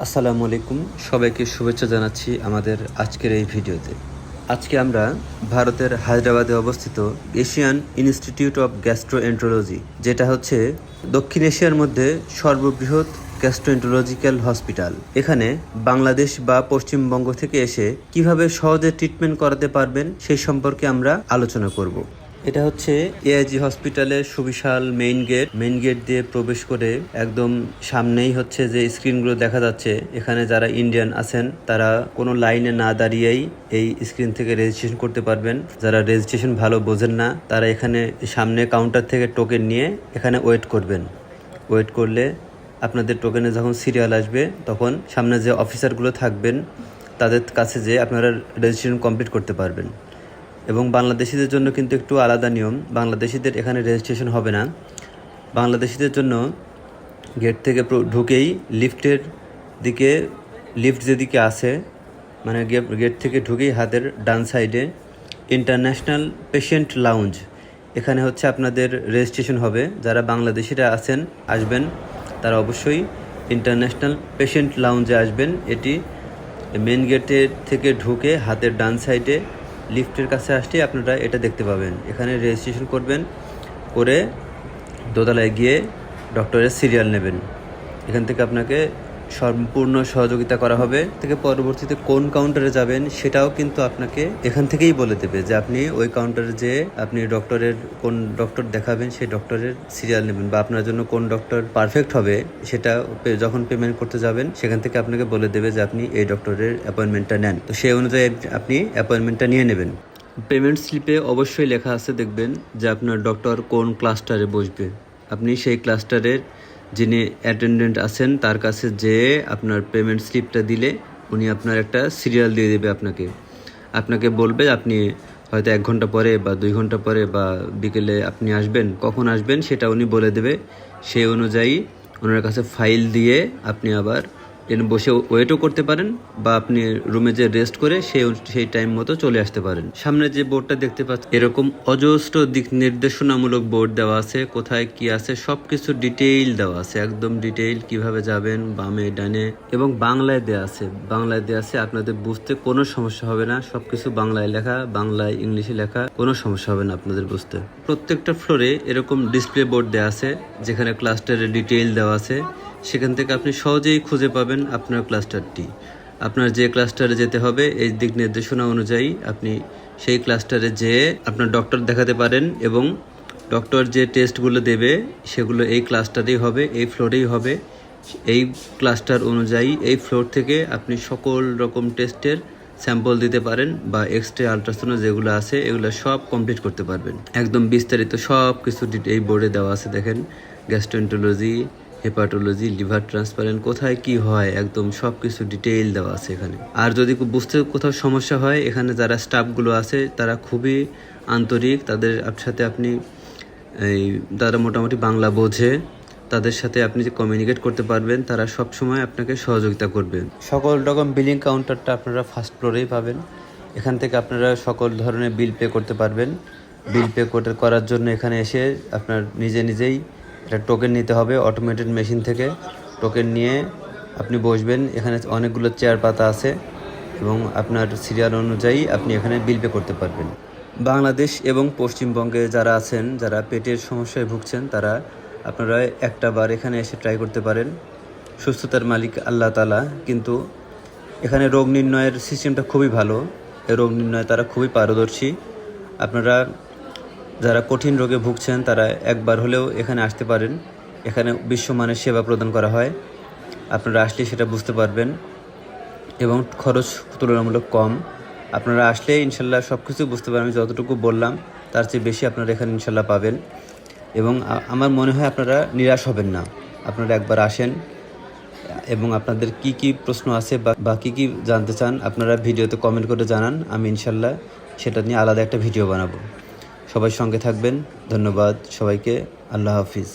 আসসালামু আলাইকুম, সবাইকে শুভেচ্ছা জানাচ্ছি আমাদের আজকের এই ভিডিওতে। আজকে আমরা ভারতের হায়দ্রাবাদে অবস্থিত এশিয়ান ইনস্টিটিউট অফ গ্যাস্ট্রোএন্টারোলজি, যেটা হচ্ছে দক্ষিণ এশিয়ার মধ্যে সর্ববৃহৎ গ্যাস্ট্রোএন্টারোলজিক্যাল হসপিটাল। এখানে বাংলাদেশ বা পশ্চিমবঙ্গ থেকে এসে কিভাবে সহজে ট্রিটমেন্ট করাতে পারবেন সেই সম্পর্কে আমরা আলোচনা করব। এটা হচ্ছে এআইজি হসপিটালের সুবিশাল মেইন গেট দিয়ে প্রবেশ করে একদম সামনেই হচ্ছে যে স্ক্রিনগুলো দেখা যাচ্ছে। এখানে যারা ইন্ডিয়ান আছেন তারা কোনো লাইনে না দাঁড়িয়েই এই স্ক্রিন থেকে রেজিস্ট্রেশন করতে পারবেন। যারা রেজিস্ট্রেশন ভালো বোঝেন না তারা এখানে সামনে কাউন্টার থেকে টোকেন নিয়ে এখানে ওয়েট করবেন। ওয়েট করলে আপনাদের টোকেনে যখন সিরিয়াল আসবে তখন সামনে যে অফিসারগুলো থাকবেন তাদের কাছে যেয়ে আপনারা রেজিস্ট্রেশন কমপ্লিট করতে পারবেন। এবং বাংলাদেশিদের জন্য কিন্তু একটু আলাদা নিয়ম। বাংলাদেশিদের এখানে রেজিস্ট্রেশন হবে না। বাংলাদেশিদের জন্য গেট থেকে ঢুকেই লিফটের দিকে, লিফট যেদিকে আছে মানে গেট থেকে ঢুকেই হাতের ডান সাইডে ইন্টারন্যাশনাল পেশেন্ট লাউঞ্জ, এখানে হচ্ছে আপনাদের রেজিস্ট্রেশন হবে। যারা বাংলাদেশিরা আসবেন তারা অবশ্যই ইন্টারন্যাশনাল পেশেন্ট লাউঞ্জে আসবেন। এটি মেন গেটের থেকে ঢুকে হাতের ডান সাইডে লিফটের কাছে আসলে আপনারা এটা দেখতে পাবেন। এখানে রেজিস্ট্রেশন করবেন, করে দোতলায় গিয়ে ডক্টরের সিরিয়াল নেবেন। এখান থেকে আপনাকে সম্পূর্ণ সহযোগিতা করা হবে। থেকে পরবর্তীতে কোন কাউন্টারে যাবেন সেটাও কিন্তু আপনাকে এখান থেকেই বলে দেবে যে আপনি ওই কাউন্টারে যেয়ে আপনি কোন ডক্টর দেখাবেন সেই ডক্টরের সিরিয়াল নেবেন, বা আপনার জন্য কোন ডক্টর পারফেক্ট হবে সেটা যখন পেমেন্ট করতে যাবেন সেখান থেকে আপনাকে বলে দেবে যে আপনি এই ডক্টরের অ্যাপয়েন্টমেন্টটা নেন। তো সেই অনুযায়ী আপনি অ্যাপয়েন্টমেন্টটা নিয়ে নেবেন। পেমেন্ট স্লিপে অবশ্যই লেখা আছে, দেখবেন যে আপনার ডক্টর কোন ক্লাস্টারে বসবে। আপনি সেই ক্লাস্টারের যিনি অ্যাটেন্ডেন্ট আছেন তার কাছে যেয়ে আপনার পেমেন্ট স্লিপটা দিলে উনি আপনার একটা সিরিয়াল দিয়ে দেবে। আপনাকে বলবে আপনি হয়তো 1 ঘন্টা পরে বা 2 ঘন্টা পরে বা বিকেলে আপনি আসবেন, কখন আসবেন সেটা উনি বলে দেবে। সেই অনুযায়ী ওনার কাছে ফাইল দিয়ে আপনি আবার বসে ওয়েটও করতে পারেন, বা আপনি রুমে যে রেস্ট করে সেই টাইম মতো চলে আসতে পারেন। সামনে যে বোর্ডটা দেখতে পাচ্ছেন এরকম অজস্র দিক নির্দেশনামূলক বোর্ড দেওয়া আছে, কোথায় কি আছে সব কিছু ডিটেইল দেওয়া আছে, একদম ডিটেইল কিভাবে যাবেন, বামে ডানে, এবং বাংলায় দেওয়া আছে। আপনাদের বুঝতে কোনো সমস্যা হবে না। সবকিছু বাংলায় লেখা, বাংলায় ইংলিশে লেখা, কোনো সমস্যা হবে না আপনাদের বুঝতে। প্রত্যেকটা ফ্লোরে এরকম ডিসপ্লে বোর্ড দেওয়া আছে যেখানে ক্লাস্টারের ডিটেইল দেওয়া আছে। সেখান থেকে আপনি সহজেই খুঁজে পাবেন আপনার ক্লাস্টারটি। আপনার যে ক্লাস্টারে যেতে হবে এই দিক নির্দেশনা অনুযায়ী আপনি সেই ক্লাস্টারে যেয়ে আপনার ডক্টর দেখাতে পারেন, এবং ডক্টর যে টেস্টগুলো দেবে সেগুলো এই ক্লাস্টারেই হবে, এই ফ্লোরেই হবে। এই ক্লাস্টার অনুযায়ী এই ফ্লোর থেকে আপনি সকল রকম টেস্টের স্যাম্পল দিতে পারেন, বা এক্সরে আলট্রাসাউন্ড যেগুলো আছে এগুলো সব কমপ্লিট করতে পারবেন। একদম বিস্তারিত সব কিছু এই বোর্ডে দেওয়া আছে। দেখেন, গ্যাস্ট্রোএন্টারোলজি, হেপাটোলজি, লিভার ট্রান্সপ্লান্ট, কোথায় কি হয় একদম সব কিছু ডিটেইল দেওয়া আছে এখানে। আর যদি বুঝতে কোথাও সমস্যা হয়, এখানে যারা স্টাফগুলো আছে তারা খুবই আন্তরিক। তাদের সাথে আপনি তারা মোটামুটি বাংলা বোঝে, তাদের সাথে আপনি যে কমিউনিকেট করতে পারবেন, তারা সব সময় আপনাকে সহযোগিতা করবেন। সকল রকম বিলিং কাউন্টারটা আপনারা ফার্স্ট ফ্লোরেই পাবেন। এখান থেকে আপনারা সকল ধরনের বিল পে করতে পারবেন। বিল পে করার জন্য এখানে এসে আপনার নিজেই একটা টোকেন নিতে হবে অটোমেটেড মেশিন থেকে। টোকেন নিয়ে আপনি বসবেন। এখানে অনেকগুলো চেয়ার পাতা আছে এবং আপনার সিরিয়াল অনুযায়ী আপনি এখানে বিল পে করতে পারবেন। বাংলাদেশ এবং পশ্চিমবঙ্গে যারা আছেন, যারা পেটের সমস্যায় ভুগছেন, তারা আপনারা একটা বার এখানে এসে ট্রাই করতে পারেন। সুস্থতার মালিক আল্লাহ তাআলা, কিন্তু এখানে রোগ নির্ণয়ের সিস্টেমটা খুবই ভালো। এই রোগ নির্ণয়ে তারা খুবই পারদর্শী। আপনারা যারা কঠিন রোগে ভুগছেন তারা একবার হলেও এখানে আসতে পারেন। এখানে বিশ্বমানের সেবা প্রদান করা হয়। আপনারা আসলে সেটা বুঝতে পারবেন, এবং খরচ তুলনামূলক কম। আপনারা আসলে ইনশাল্লাহ সব কিছু বুঝতে পারবেন। আমি যতটুকু বললাম তার চেয়ে বেশি আপনারা এখানে ইনশাল্লাহ পাবেন, এবং আমার মনে হয় আপনারা নিরাশ হবেন না। আপনারা একবার আসেন, এবং আপনাদের কি প্রশ্ন আছে বা কি জানতে চান আপনারা ভিডিওতে কমেন্ট করে জানান। আমি ইনশাল্লাহ সেটা নিয়ে আলাদা একটা ভিডিও বানাবো। সবাই সঙ্গে থাকবেন। ধন্যবাদ সবাইকে। আল্লাহ হাফিজ।